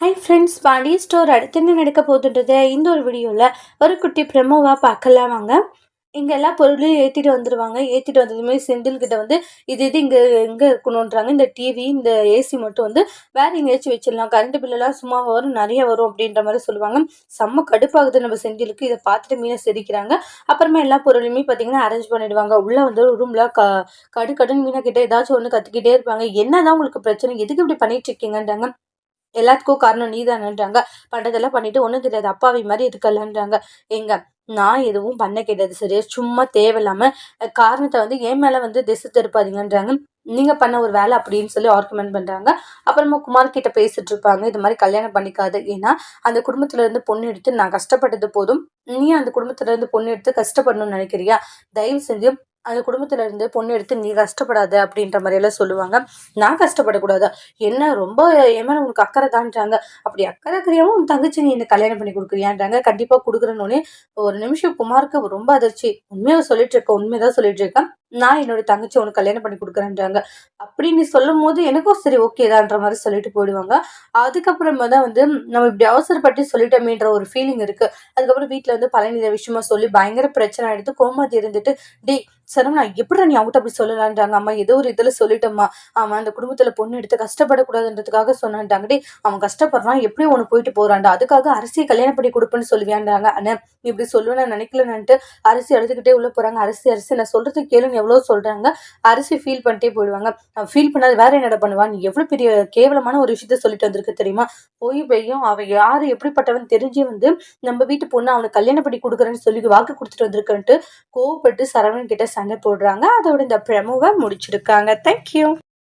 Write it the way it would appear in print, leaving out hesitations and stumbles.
Hi friends, Pandi store அடுத்து என்ன நடக்க போகுதுன்றதை இந்த ஒரு வீடியோவில் ஒரு குட்டி ப்ரெமோவாக பார்க்கலாம் வாங்க. இங்கே எல்லா பொருளையும் ஏற்றிட்டு வந்துடுவாங்க. ஏற்றிட்டு வந்ததுமே செந்தில்கிட்ட வந்து இது இங்கே எங்கே இருக்கணுன்றாங்க. இந்த டிவி இந்த ஏசி மட்டும் வந்து வேறு எங்கேயாச்சும் வச்சிடலாம், கரண்ட் பில்லெல்லாம் சும்மா வரும், நிறைய வரும் அப்படின்ற மாதிரி சொல்லுவாங்க. செம்ம கடுப்பாகுது நம்ம செந்திலுக்கு. இதை பார்த்துட்டு மீனை சிரிக்கிறாங்க. அப்புறமா எல்லா பொருளையுமே பார்த்தீங்கன்னா அரேஞ்ச் பண்ணிடுவாங்க. உள்ளே வந்து ரூமில் கடுன்னு மீனை கிட்ட ஏதாச்சும் ஒன்று கற்றுக்கிட்டே இருப்பாங்க. என்னதான் உங்களுக்கு பிரச்சனை, எதுக்கு இப்படி பண்ணிட்டு இருக்கீங்கன்றாங்க. எல்லாத்துக்கும் காரணம் நீதானன்றாங்க. பண்றதெல்லாம் பண்ணிட்டு ஒன்றும் தெரியாது அப்பாவி மாதிரி இருக்கலன்றாங்க. எங்க நான் எதுவும் பண்ண கிடையாது சரியா, சும்மா தேவையில்லாம காரணத்தை வந்து என் மேல வந்து திசை திருப்பாதீங்கன்றாங்க. நீங்க பண்ண ஒரு வேலை அப்படின்னு சொல்லி ஆர்குமெண்ட் பண்றாங்க. அப்புறமா குமார் கிட்ட பேசிட்டு இருப்பாங்க. இது மாதிரி கல்யாணம் பண்ணிக்காது, ஏன்னா அந்த குடும்பத்துல இருந்து பொண்ணு எடுத்து நான் கஷ்டப்பட்டது போதும், நீ அந்த குடும்பத்துல இருந்து பொண்ணு எடுத்து கஷ்டப்படணும்னு நினைக்கிறியா, தயவு செஞ்சு அந்த குடும்பத்துல இருந்து பொண்ணு எடுத்து நீ கஷ்டப்படாத அப்படின்ற மாதிரி எல்லாம் சொல்லுவாங்க. நான் கஷ்டப்படக்கூடாதா, என்ன ரொம்ப என் மேல உனக்கு அக்கறை தான்றாங்க. அப்படி அக்கறை இருக்கிறியாவும் உன் தங்கச்சி நீ என்ன கல்யாணம் பண்ணி கொடுக்குறியான்றாங்க. கண்டிப்பா கொடுக்குறேன்னு ஒரு நிமிஷம் குமாருக்கு ரொம்ப அதிர்ச்சி. உண்மையை சொல்லிட்டு இருக்க, உண்மையதான் சொல்லிட்டு இருக்கேன், நான் என்னோட தங்கச்சி உனக்கு கல்யாணம் பண்ணி கொடுக்குறேன்றாங்க. அப்படின்னு சொல்லும் போது எனக்கும் சரி ஓகேதான்ற மாதிரி சொல்லிட்டு போயிடுவாங்க. அதுக்கப்புறமா தான் வந்து நம்ம இப்படி அவசரப்பட்டு சொல்லிட்டோமேன்ற ஒரு ஃபீலிங் இருக்கு. அதுக்கப்புறம் வீட்டுல வந்து பழனி இந்த விஷயமா சொல்லி பயங்கர பிரச்சனை எடுத்து கோமாதி இருந்துட்டு, டே சரவணா எப்படிடா நீ அவங்ககிட்ட அப்படி சொல்லலான்றாங்க. அம்மா ஏதோ ஒரு இதுல சொல்லிட்டோம்மா, அவன் அந்த குடும்பத்துல பொண்ணு எடுத்து கஷ்டப்படக்கூடாதுன்றதுக்காக சொன்னான்ட்டாங்க. டே அவன் கஷ்டப்படுறான், எப்படியும் ஒண்ணு போயிட்டு போறான்டா, அதுக்காக அரசியை கல்யாணம் பண்ணி கொடுப்பேன்னு சொல்லுவியான்றாங்க. அண்ணா இப்படி சொல்லுவேன் நினைக்கலன்னுட்டு அரிசி அழுதுகிட்டே உள்ள போறாங்க. அரிசி அரிசி நான் சொல்றது கேளுன்னு எவ்வளவு சொல்றாங்க. அரிசி ஃபீல் பண்ணிட்டே போயிடுவாங்க. ஃபீல் பண்ணாது வேற என்னடா பண்ணுவா, நீ எவ்வளவு பெரிய கேவலமான ஒரு விஷயத்த சொல்லிட்டு வந்திருக்கு தெரியுமா, போய் பெய்யும் அவ யாரு எப்படிப்பட்டவன் தெரிஞ்சு வந்து நம்ம வீட்டு பொண்ணு அவனுக்கு கல்யாணம் பண்ணி கொடுக்குறேன்னு சொல்லி வாக்கு கொடுத்துட்டு வந்திருக்கன்ட்டு கோவப்பட்டு சரவணன் கிட்ட சண்டை போடுறாங்க. அதோட இந்த ப்ரெமோவை முடிச்சிருக்காங்க. தேங்க்யூ.